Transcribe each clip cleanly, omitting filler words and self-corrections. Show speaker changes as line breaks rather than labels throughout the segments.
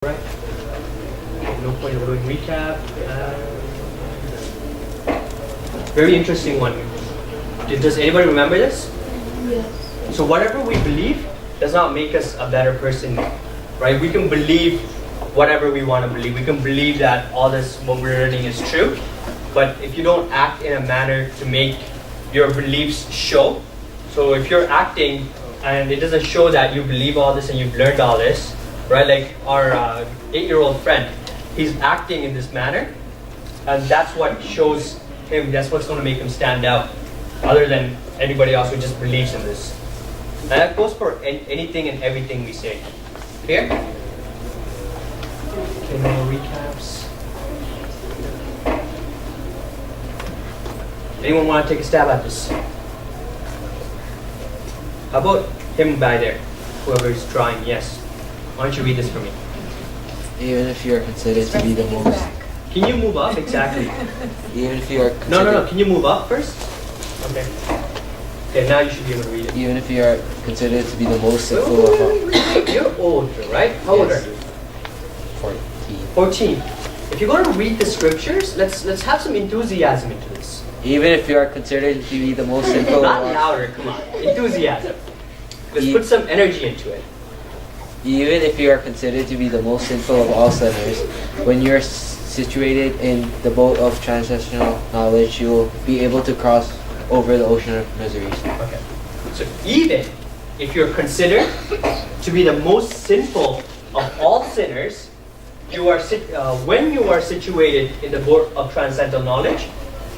Right? No point in doing recap. Very interesting one. Does anybody remember this?
Yes.
So whatever we believe does not make us a better person, right? We can believe whatever we want to believe. We can believe that all this what we're learning is true, but if you don't act in a manner to make your beliefs show, so if you're acting and it doesn't show that you believe all this and you've learned all this, right? Like our 8-year-old friend, he's acting in this manner, and that's what shows him, that's what's going to make him stand out, other than anybody else who just believes in this. And that goes for anything and everything we say. Clear? Okay, more recaps. Anyone want to take a stab at this? How about him by there? Whoever's drawing, yes. Why don't you read this for me?
Even if you are considered to be the most...
Can you move up? Exactly.
Even if you are
No. Can you move up first? Okay. Okay, now you should be able to read it.
Even if you are considered to be the most sinful of all...
You're old, right? How old are you?
14.
14. If you're going to read the scriptures, let's have some enthusiasm into this.
Even if you are considered to be the most sinful of
Not
all...
louder, come on. Enthusiasm. Let's put some energy into it.
Even if you are considered to be the most sinful of all sinners, when you are situated in the boat of transcendental knowledge, you will be able to cross over the ocean of miseries.
Okay. So even if you're considered to be the most sinful of all sinners, you are when you are situated in the boat of transcendental knowledge,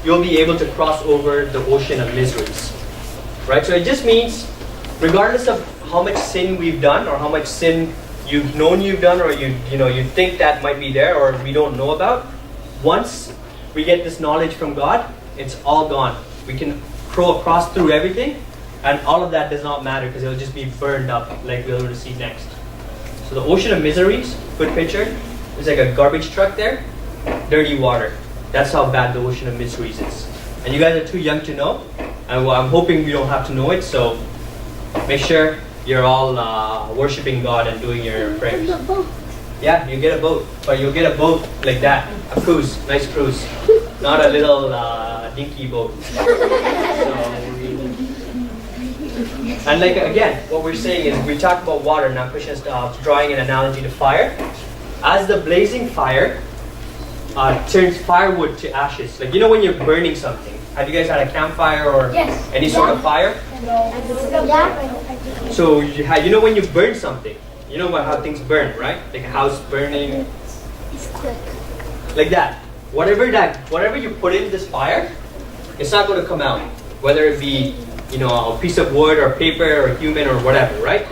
you'll be able to cross over the ocean of miseries. Right? So it just means, regardless of how much sin we've done, or how much sin you've known you've done, or you think that might be there, or we don't know about, once we get this knowledge from God, it's all gone. We can cross through everything, and all of that does not matter because it'll just be burned up, like we'll see next. So the ocean of miseries, good picture, is like a garbage truck there, dirty water. That's how bad the ocean of miseries is. And you guys are too young to know, and I'm hoping you don't have to know it, so make sure you're all worshiping God and doing your prayers. Yeah, you get a boat, but you'll get a boat like that, a cruise, nice cruise, not a little dinky boat. And like again, what we're saying is we talk about water. Now Krishna's drawing an analogy to fire. As the blazing fire turns firewood to ashes, like when you're burning something. Have you guys had a campfire or any sort of fire? So when you burn something, you know about how things burn, right? Like a house burning.
It's quick.
Like that. Whatever you put in this fire, it's not going to come out. Whether it be, a piece of wood or paper or human or whatever, right?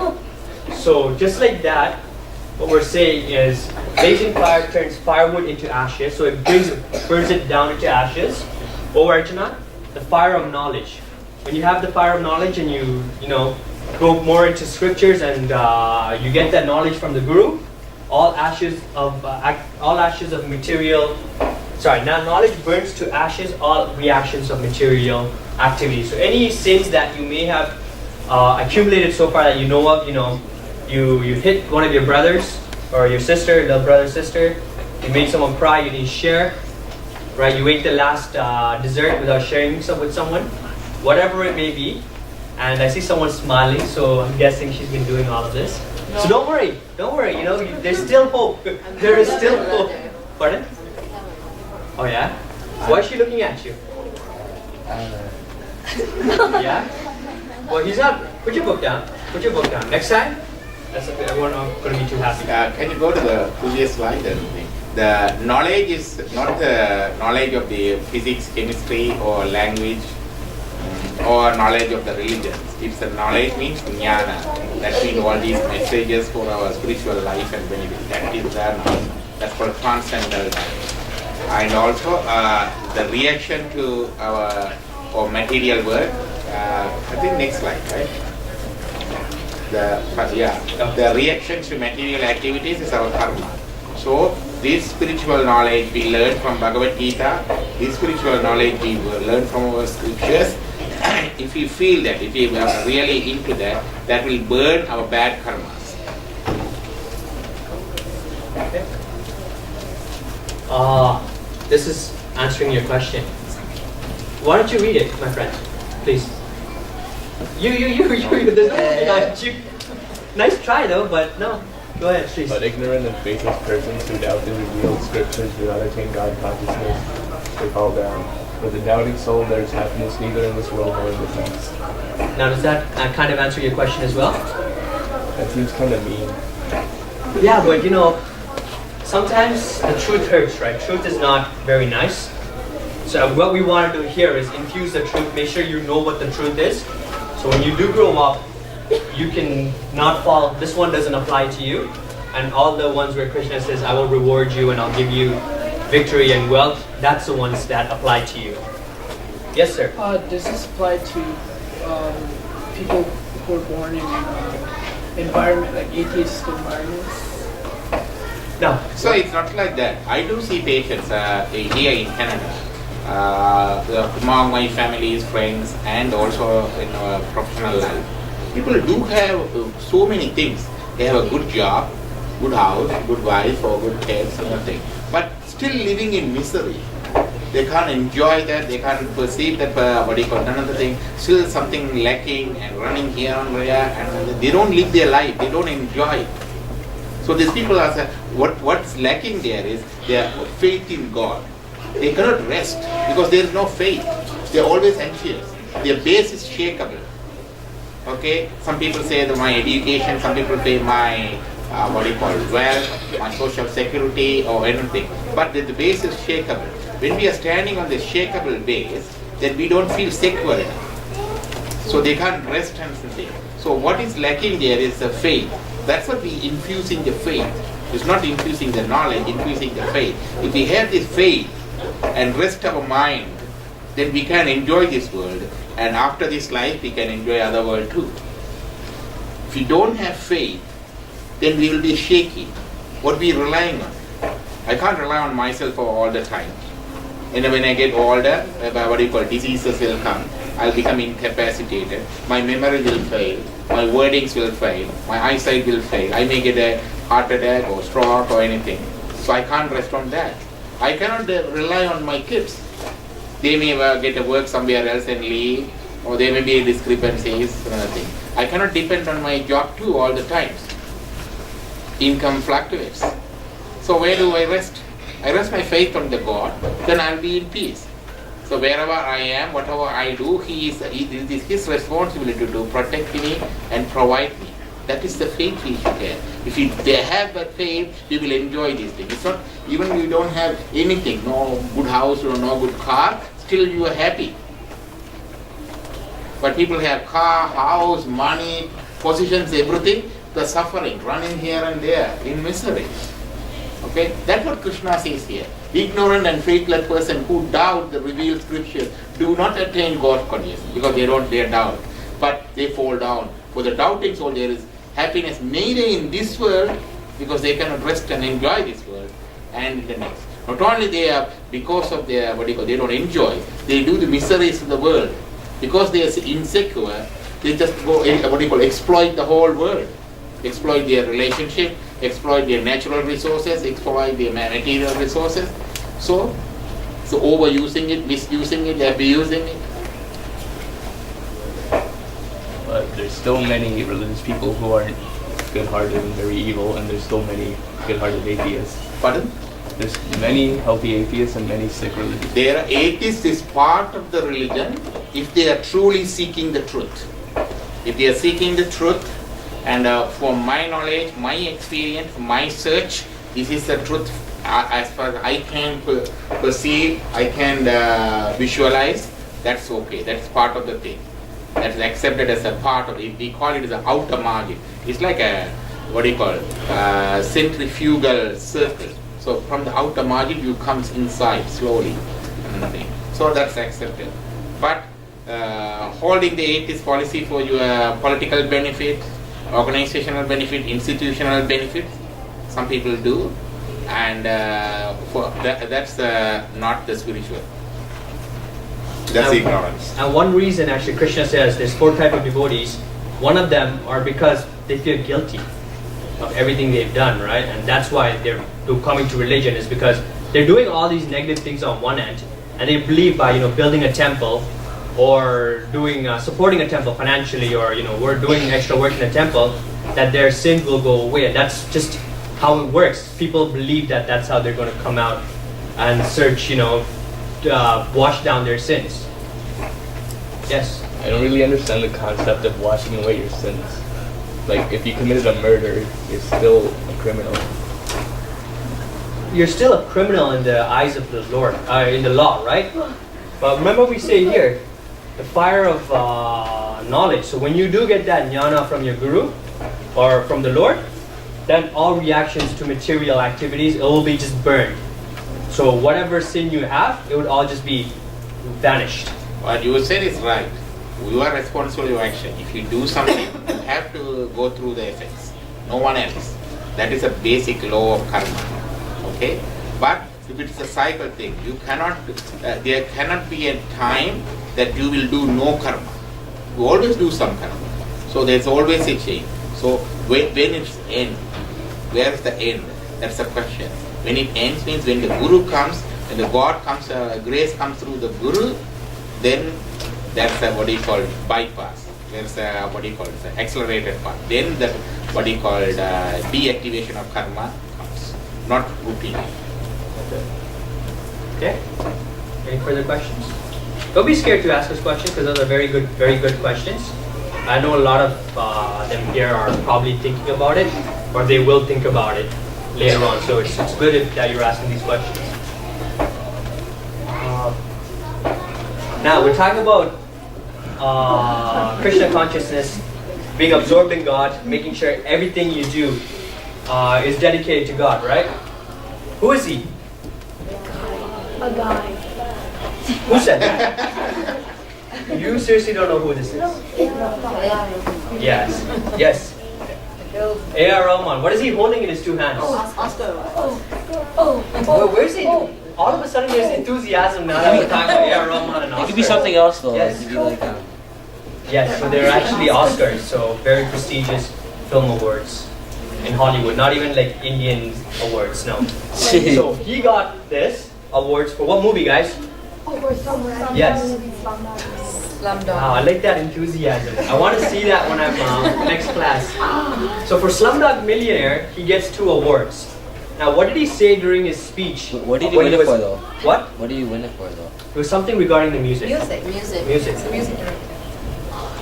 So just like that, what we're saying is blazing fire turns firewood into ashes, so it burns it down into ashes. Or Arjuna, the fire of knowledge. When you have the fire of knowledge and you go more into scriptures and you get that knowledge from the guru, all ashes of material. Now knowledge burns to ashes all reactions of material activity. So any sins that you may have accumulated so far that you know of, you hit one of your brothers or your sister, the brother sister, you made someone cry, you didn't share. Right, you ate the last dessert without sharing with someone, whatever it may be. And I see someone smiling, so I'm guessing she's been doing all of this. No. So don't worry. There's still hope. There is still hope. Pardon? Oh yeah? Why is she looking at you? Yeah? Well, he's not. Put your book down. Next time, everyone going to be too happy.
Can you go to the previous slide? The knowledge is not the knowledge of the physics, chemistry, or language, or knowledge of the religions. It's the knowledge means jnana. That means all these messages for our spiritual life and benefit. That is the knowledge. That's called transcendental knowledge. And also the reaction to our material world. I think next slide, right? The reaction to material activities is our karma. So this spiritual knowledge we learn from Bhagavad Gita, this spiritual knowledge we learn from our scriptures. If we feel that, if we are really into that, that will burn our bad karmas.
This is answering your question. Why don't you read it, my friend, please? You. There's no behind you. Nice try though, but no. Go ahead, please.
But ignorant and faithless persons who doubt the revealed scriptures do not attain God consciousness. They fall down. With the doubting soul, there is happiness neither in this world nor in the next.
Now, does that kind of answer your question as well?
That seems kind of mean.
Yeah, but sometimes the truth hurts, right? Truth is not very nice. So what we want to do here is infuse the truth. Make sure you know what the truth is. So when you do grow up, you can not fall. This one doesn't apply to you. And all the ones where Krishna says, I will reward you and I'll give you victory and wealth, that's the ones that apply to you. Yes, sir?
Does this apply to people who are born in environment like atheist environments?
No.
So it's not like that. I do see patients here in Canada, among my family's friends and also in professional life. People do have so many things. They have a good job, good house, good wife or good kids or nothing. But still living in misery. They can't enjoy that, they can't perceive that, another thing, still something lacking and running here and there, and they don't live their life, they don't enjoy it. So these people are saying, what's lacking there is their faith in God. They cannot rest because there is no faith. They are always anxious. Their base is shakeable. Okay? Some people say that my education, some people say my wealth, my social security or anything. But the base is shakeable. When we are standing on the shakeable base, then we don't feel secure enough. So they can't rest and sit. So what is lacking there is the faith. That's what we infusing the faith. It's not infusing the knowledge, infusing the faith. If we have this faith and rest our mind, then we can enjoy this world. And after this life, we can enjoy other world too. If we don't have faith, then we will be shaky. What we relying on? I can't rely on myself for all the time. And when I get older, diseases will come. I'll become incapacitated. My memory will fail. My wordings will fail. My eyesight will fail. I may get a heart attack or stroke or anything. So I can't rest on that. I cannot rely on my kids. They may get a work somewhere else and leave, or there may be discrepancies, another thing. I cannot depend on my job too all the times. Income fluctuates. So where do I rest? I rest my faith on the God, then I'll be in peace. So wherever I am, whatever I do, it is His responsibility to protect me and provide me. That is the faith we should have. If they have that faith, we will enjoy these things. It's not, even if you don't have anything, no good house or no good car, still you are happy. But people have car, house, money, positions, everything, they're suffering, running here and there in misery. Okay, that's what Krishna says here. Ignorant and faithless person who doubt the revealed scriptures do not attain God consciousness because they doubt, but they fall down. For the doubting soul, there is happiness neither in this world because they cannot rest and enjoy this world, and in the next. Not only they are because of their they don't enjoy, they do the miseries of the world because they are insecure. They just go exploit the whole world, exploit their relationship, exploit their natural resources, exploit their material resources. So overusing it, misusing it, abusing it.
But there's still many religious people who aren't good-hearted and very evil, and there's still many good-hearted atheists.
Pardon?
There's many healthy atheists and many sick religious.
Their atheist is part of the religion if they are truly seeking the truth. If they are seeking the truth, and from my knowledge, my experience, my search, this is the truth as far as I can perceive, I can visualize, that's okay. That's part of the thing. That's accepted as a part of it. We call it as an outer margin. It's like a, centrifugal circle. So from the outer margin, you comes inside slowly. So that's accepted. But holding the atheist policy for your political benefit, organizational benefit, institutional benefit, some people do, and that's not the spiritual. That's ignorance.
And one reason actually Krishna says there's 4 types of devotees. One of them are because they feel guilty of everything they've done, right? And that's why they're coming to religion, is because they're doing all these negative things on one end, and they believe by building a temple or doing supporting a temple financially, or we're doing extra work in the temple, that their sins will go away. And that's just how it works. People believe that that's how they're going to come out and search, wash down their sins. Yes.
I don't really understand the concept of washing away your sins. Like, if you committed a murder, you're still a criminal.
You're still a criminal in the eyes of the Lord, in the law, right? But remember we say here, the fire of knowledge. So when you do get that jnana from your guru or from the Lord, then all reactions to material activities, it will be just burned. So whatever sin you have, it would all just be vanished.
What you said is right. You are responsible for your action. If you do something, you have to go through the effects. No one else. That is a basic law of karma. Okay? But if it is a cycle thing, you cannot. There cannot be a time that you will do no karma. You always do some karma. So there's always a change. So when it's end, where is the end? That's the question. When it ends means when the guru comes, when the God comes, grace comes through the guru, then that's what he called bypass. There's what he called accelerated path. Then the what he called deactivation of karma comes, not routine.
Okay. Any further questions? Don't be scared to ask us questions, because those are very good questions. I know a lot of them here are probably thinking about it, or they will think about it later on. So it's good that you're asking these questions. Now we're talking about Krishna consciousness, being absorbed in God, making sure everything you do is dedicated to God, right? Who is he?
A guy.
Who said that? You seriously don't know who this is? Yes. Yes. A.R. Rahman. What is he holding in his two hands? Where's he? All of a sudden there's enthusiasm now that we're talking about A.R. Rahman and Oscar.
It could be something else though.
Yes.
It could be like
Yes, so they're actually Oscars, so very prestigious film awards in Hollywood. Not even like Indian awards, no. So he got this awards for what movie, guys? Yes. Wow, I like that enthusiasm. I want to see that when I'm next class. So for Slumdog Millionaire, he gets 2 awards. Now, what did he say during his speech?
What did he win it for though?
What?
What did he win it for though?
It was something regarding the music.
Music.
Music.
It's a music director.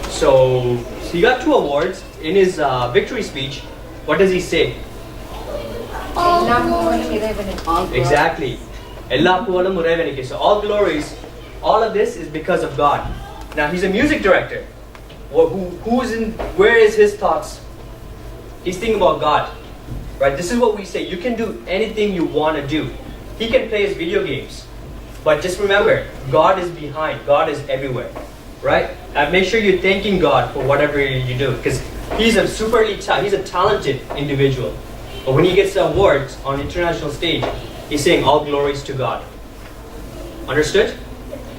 So he got 2 awards. In his victory speech, what does he say? Exactly. So all glories, all of this is because of God. Now he's a music director. Where is his thoughts? He's thinking about God. Right? This is what we say. You can do anything you want to do. He can play his video games. But just remember, God is behind. God is everywhere. Right? And make sure you're thanking God for whatever you do. Because he's a talented individual. But when he gets the awards on international stage, he's saying all glories to God. Understood?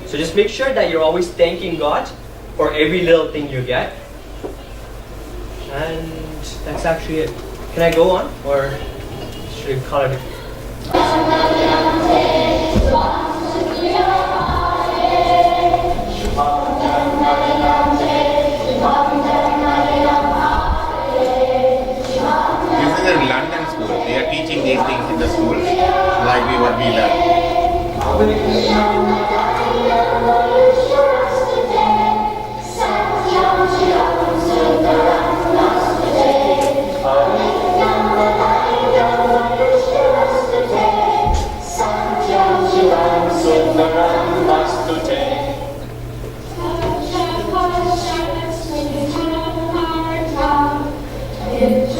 So just make sure that you're always thanking God for every little thing you get. And that's actually it. Can I go on? Or should we call it?
This is a London school. They are teaching these things in the school, like what we learn.
It's